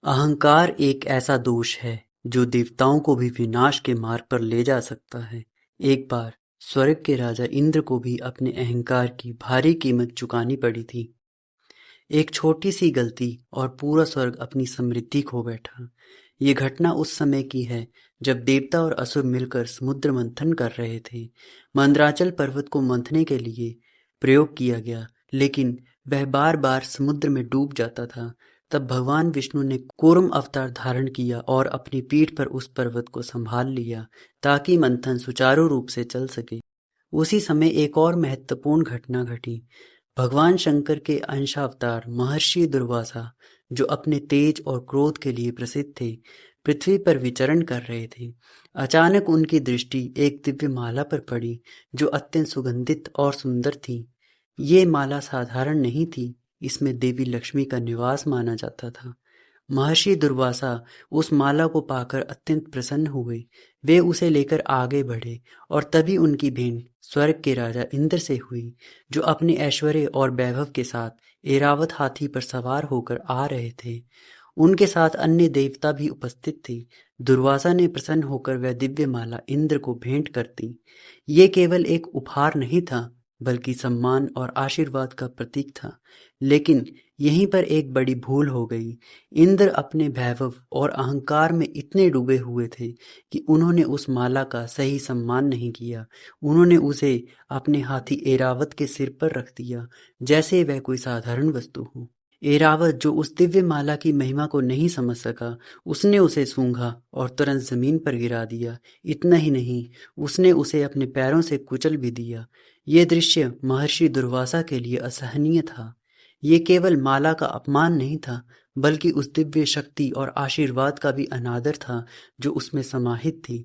अहंकार एक ऐसा दोष है जो देवताओं को भी विनाश के मार्ग पर ले जा सकता है। एक बार स्वर्ग के राजा इंद्र को भी अपने अहंकार की भारी कीमत चुकानी पड़ी थी। एक छोटी सी गलती और पूरा स्वर्ग अपनी समृद्धि खो बैठा। ये घटना उस समय की है जब देवता और असुर मिलकर समुद्र मंथन कर रहे थे। मंदराचल पर्वत को मंथने के लिए प्रयोग किया गया, लेकिन वह बार बार समुद्र में डूब जाता था। तब भगवान विष्णु ने कूर्म अवतार धारण किया और अपनी पीठ पर उस पर्वत को संभाल लिया ताकि मंथन सुचारू रूप से चल सके। उसी समय एक और महत्वपूर्ण घटना घटी। भगवान शंकर के अंशावतार महर्षि दुर्वासा, जो अपने तेज और क्रोध के लिए प्रसिद्ध थे, पृथ्वी पर विचरण कर रहे थे। अचानक उनकी दृष्टि एक दिव्य माला पर पड़ी जो अत्यंत सुगंधित और सुंदर थी। ये माला साधारण नहीं थी, इसमें देवी लक्ष्मी का निवास माना जाता था। महर्षि दुर्वासा उस माला को पाकर अत्यंत प्रसन्न हुए। वे उसे लेकर आगे बढ़े और तभी उनकी भेंट स्वर्ग के राजा इंद्र से हुई, जो अपने ऐश्वर्य और वैभव के साथ ऐरावत हाथी पर सवार होकर आ रहे थे। उनके साथ अन्य देवता भी उपस्थित थे। दुर्वासा ने प्रसन्न होकर वह दिव्य माला इंद्र को भेंट कर दी। ये केवल एक उपहार नहीं था, बल्कि सम्मान और आशीर्वाद का प्रतीक था। लेकिन यहीं पर एक बड़ी भूल हो गई। इंद्र अपने वैभव और अहंकार में इतने डूबे हुए थे कि उन्होंने उस माला का सही सम्मान नहीं किया। उन्होंने उसे अपने हाथी ऐरावत के सिर पर रख दिया, जैसे वह कोई साधारण वस्तु हो। ऐरावत, जो उस दिव्य माला की महिमा को नहीं समझ सका, उसने उसे सूंघा और तुरंत जमीन पर गिरा दिया। इतना ही नहीं, उसने उसे अपने पैरों से कुचल भी दिया। ये दृश्य महर्षि दुर्वासा के लिए असहनीय था। ये केवल माला का अपमान नहीं था, बल्कि उस दिव्य शक्ति और आशीर्वाद का भी अनादर था जो उसमें समाहित थी।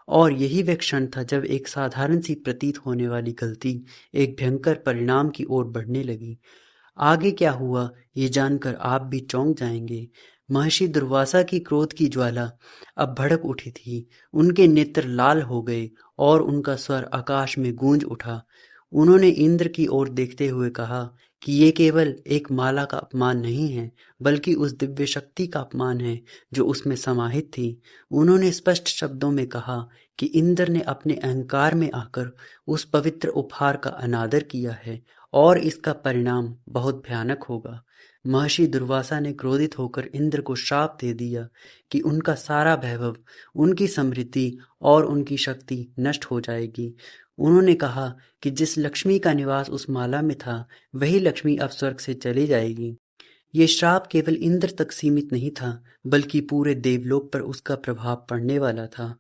और यही वह क्षण था जब एक साधारण सी प्रतीत होने वाली गलती एक भयंकर परिणाम की ओर बढ़ने लगी। आगे क्या हुआ, ये जानकर आप भी चौंक जाएंगे। महर्षि दुर्वासा की क्रोध की ज्वाला अब भड़क उठी थी। उनके नेत्र लाल हो गए और उनका स्वर आकाश में गूंज उठा। उन्होंने इंद्र की ओर देखते हुए कहा कि ये केवल एक माला का अपमान नहीं है, बल्कि उस दिव्य शक्ति का अपमान है जो उसमें समाहित थी। उन्होंने स्पष्ट शब्दों में कहा कि इंद्र ने अपने अहंकार में आकर उस पवित्र उपहार का अनादर किया है और इसका परिणाम बहुत भयानक होगा। महर्षि दुर्वासा ने क्रोधित होकर इंद्र को शाप दे दिया कि उनका सारा वैभव, उनकी समृद्धि और उनकी शक्ति नष्ट हो जाएगी। उन्होंने कहा कि जिस लक्ष्मी का निवास उस माला में था, वही लक्ष्मी अब स्वर्ग से चली जाएगी। ये श्राप केवल इंद्र तक सीमित नहीं था, बल्कि पूरे देवलोक पर उसका प्रभाव पड़ने वाला था।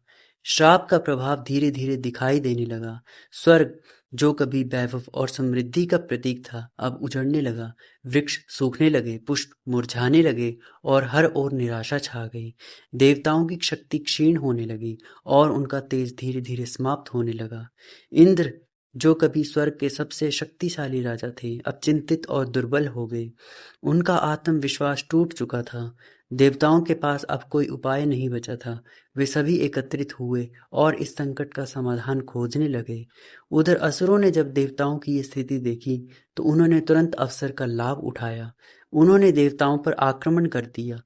श्राप का प्रभाव धीरे धीरे दिखाई देने लगा। स्वर्ग, जो कभी वैभव और समृद्धि का प्रतीक था, अब उजड़ने लगा। वृक्ष सूखने लगे, पुष्प मुरझाने लगे और हर ओर निराशा छा गई। देवताओं की शक्ति क्षीण होने लगी और उनका तेज धीरे धीरे समाप्त होने लगा। इंद्र, जो कभी स्वर्ग के सबसे शक्तिशाली राजा थे, अब चिंतित और दुर्बल हो गए। उनका आत्मविश्वास टूट चुका था। देवताओं के पास अब कोई उपाय नहीं बचा था। वे सभी एकत्रित हुए और इस संकट का समाधान खोजने लगे। उधर असुरों ने जब देवताओं की ये स्थिति देखी, तो उन्होंने तुरंत अवसर का लाभ उठाया। उन्होंने देवताओं पर आक्रमण कर दिया।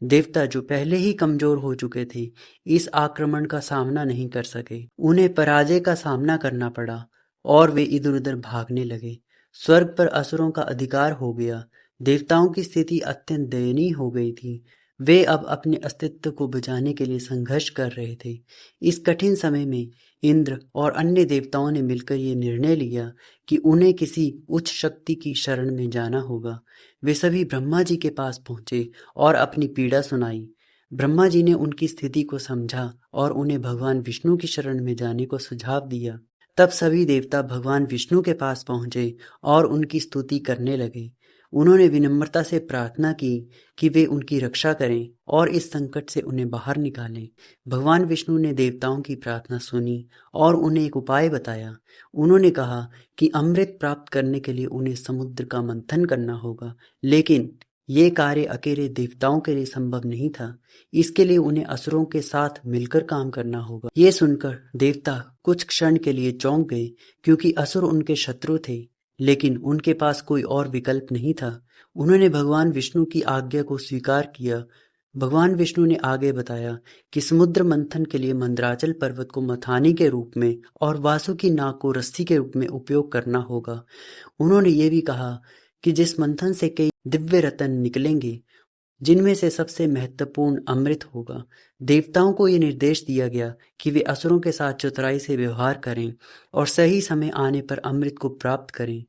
देवता, जो पहले ही कमजोर हो चुके थे, इस आक्रमण का सामना नहीं कर सके। उन्हें पराजय का सामना करना पड़ा और वे इधर उधर भागने लगे। स्वर्ग पर असुरों का अधिकार हो गया। देवताओं की स्थिति अत्यंत दयनीय हो गई थी। वे अब अपने अस्तित्व को बचाने के लिए संघर्ष कर रहे थे। इस कठिन समय में इंद्र और अन्य देवताओं ने मिलकर ये निर्णय लिया कि उन्हें किसी उच्च शक्ति की शरण में जाना होगा। वे सभी ब्रह्मा जी के पास पहुंचे और अपनी पीड़ा सुनाई। ब्रह्मा जी ने उनकी स्थिति को समझा और उन्हें भगवान विष्णु की शरण में जाने को सुझाव दिया। तब सभी देवता भगवान विष्णु के पास पहुंचे और उनकी स्तुति करने लगे। उन्होंने विनम्रता से प्रार्थना की कि वे उनकी रक्षा करें और इस संकट से उन्हें बाहर निकालें। भगवान विष्णु ने देवताओं की प्रार्थना सुनी और उन्हें एक उपाय बताया। उन्होंने कहा कि अमृत प्राप्त करने के लिए उन्हें समुद्र का मंथन करना होगा, लेकिन ये कार्य अकेले देवताओं के लिए संभव नहीं था। इसके लिए उन्हें असुरों के साथ मिलकर काम करना होगा। ये सुनकर देवता कुछ क्षण के लिए चौंक गए, क्योंकि असुर उनके शत्रु थे, लेकिन उनके पास कोई और विकल्प नहीं था। उन्होंने भगवान विष्णु की आज्ञा को स्वीकार किया। भगवान विष्णु ने आगे बताया कि समुद्र मंथन के लिए मंदराचल पर्वत को मथानी के रूप में और वासुकी नाग को रस्सी के रूप में उपयोग करना होगा। उन्होंने ये भी कहा कि जिस मंथन से कई दिव्य रत्न निकलेंगे, जिनमें से सबसे महत्वपूर्ण अमृत होगा। देवताओं को ये निर्देश दिया गया कि वे असुरों के साथ चतुराई से व्यवहार करें और सही समय आने पर अमृत को प्राप्त करें।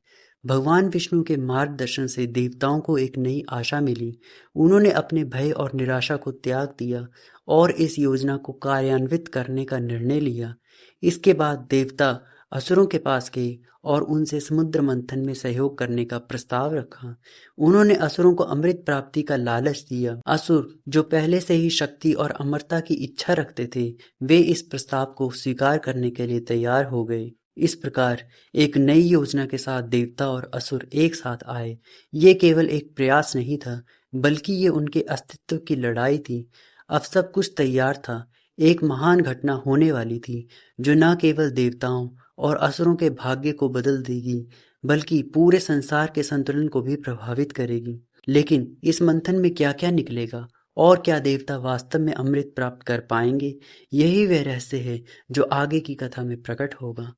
भगवान विष्णु के मार्गदर्शन से देवताओं को एक नई आशा मिली। उन्होंने अपने भय और निराशा को त्याग दिया और इस योजना को कार्यान्वित करने का निर्णय लिया। इसके बाद देवता असुरों के पास गए और उनसे समुद्र मंथन में सहयोग करने का प्रस्ताव रखा। उन्होंने असुरों को अमृत प्राप्ति का लालच दिया। असुर, जो पहले से ही शक्ति और अमरता की इच्छा रखते थे, वे इस प्रस्ताव को स्वीकार करने के लिए तैयार हो गए। इस प्रकार एक नई योजना के साथ देवता और असुर एक साथ आए। ये केवल एक प्रयास नहीं था, बल्कि ये उनके अस्तित्व की लड़ाई थी। अब सब कुछ तैयार था। एक महान घटना होने वाली थी, जो न केवल देवताओं और असुरों के भाग्य को बदल देगी, बल्कि पूरे संसार के संतुलन को भी प्रभावित करेगी। लेकिन इस मंथन में क्या-क्या निकलेगा और क्या देवता वास्तव में अमृत प्राप्त कर पाएंगे, यही वह रहस्य है जो आगे की कथा में प्रकट होगा।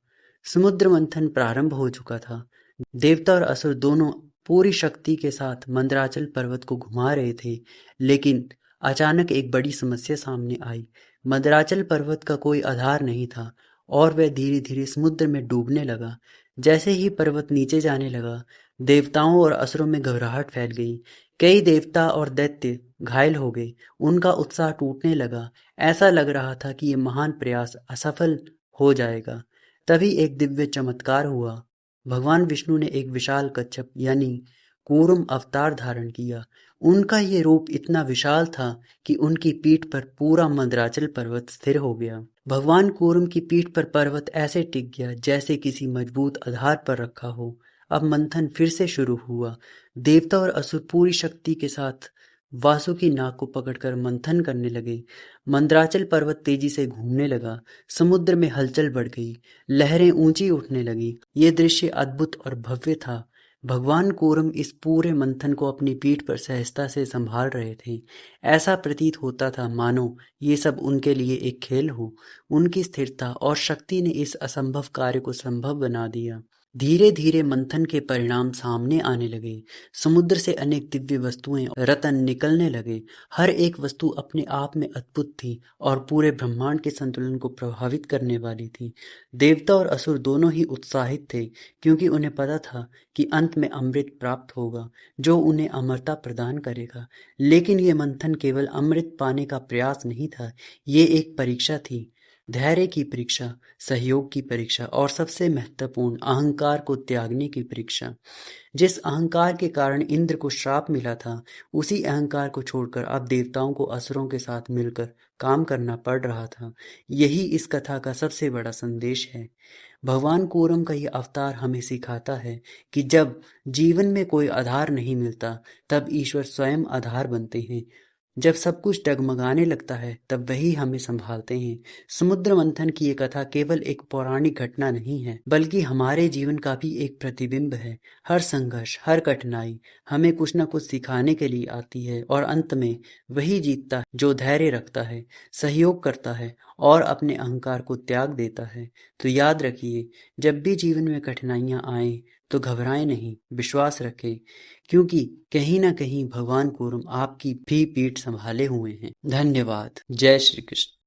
समुद्र मंथन प्रारंभ हो चुका था। देवता और असुर दोनों पूरी शक्ति के साथ मंदराचल पर्वत को घुमा रहे थे, लेकिन अचानक एक बड़ी समस्या सामने आई। मंदराचल पर्वत का कोई आधार नहीं था और वह धीरे धीरे समुद्र में डूबने लगा। जैसे ही पर्वत नीचे जाने लगा, देवताओं और असुरों में घबराहट फैल गई। कई देवता और दैत्य घायल हो गए। उनका उत्साह टूटने लगा। ऐसा लग रहा था कि ये महान प्रयास असफल हो जाएगा। तभी एक दिव्य चमत्कार हुआ। भगवान विष्णु ने एक विशाल कच्छप यानी कूर्म अवतार धारण किया। उनका ये रूप इतना विशाल था कि उनकी पीठ पर पूरा मंदराचल पर्वत स्थिर हो गया। भगवान कूर्म की पीठ पर पर्वत ऐसे टिक गया जैसे किसी मजबूत आधार पर रखा हो। अब मंथन फिर से शुरू हुआ। देवता और असुर पूरी शक्ति के साथ वासुकी नाग को पकड़कर मंथन करने लगे। मंदराचल पर्वत तेजी से घूमने लगा। समुद्र में हलचल बढ़ गई। लहरें ऊंची उठने लगी। ये दृश्य अद्भुत और भव्य था। भगवान कूर्म इस पूरे मंथन को अपनी पीठ पर सहजता से संभाल रहे थे। ऐसा प्रतीत होता था मानो ये सब उनके लिए एक खेल हो। उनकी स्थिरता और शक्ति ने इस असंभव कार्य को संभव बना दिया। धीरे धीरे मंथन के परिणाम सामने आने लगे। समुद्र से अनेक दिव्य वस्तुएं रत्न निकलने लगे। हर एक वस्तु अपने आप में अद्भुत थी और पूरे ब्रह्मांड के संतुलन को प्रभावित करने वाली थी। देवता और असुर दोनों ही उत्साहित थे, क्योंकि उन्हें पता था कि अंत में अमृत प्राप्त होगा, जो उन्हें अमरता प्रदान करेगा। लेकिन ये मंथन केवल अमृत पाने का प्रयास नहीं था, ये एक परीक्षा थी। धैर्य की परीक्षा, सहयोग की परीक्षा और सबसे महत्वपूर्ण अहंकार को त्यागने की परीक्षा। जिस अहंकार के कारण इंद्र को श्राप मिला था, उसी अहंकार को छोड़कर अब देवताओं को असुरों के साथ मिलकर काम करना पड़ रहा था। यही इस कथा का सबसे बड़ा संदेश है। भगवान कूर्म का यह अवतार हमें सिखाता है कि जब जीवन में कोई आधार नहीं मिलता, तब ईश्वर स्वयं आधार बनते हैं। जब सब कुछ डगमगाने लगता है, तब वही हमें संभालते हैं। समुद्र मंथन की ये कथा केवल एक पौराणिक घटना नहीं है, बल्कि हमारे जीवन का भी एक प्रतिबिंब है। हर संघर्ष, हर कठिनाई हमें कुछ न कुछ सिखाने के लिए आती है और अंत में वही जीतता है जो धैर्य रखता है, सहयोग करता है और अपने अहंकार को त्याग देता है। तो याद रखिए, जब भी जीवन में कठिनाइयां आए तो घबराएं नहीं, विश्वास रखें, क्योंकि कहीं ना कहीं भगवान कूर्म आपकी भी पीठ संभाले हुए हैं। धन्यवाद। जय श्री कृष्ण।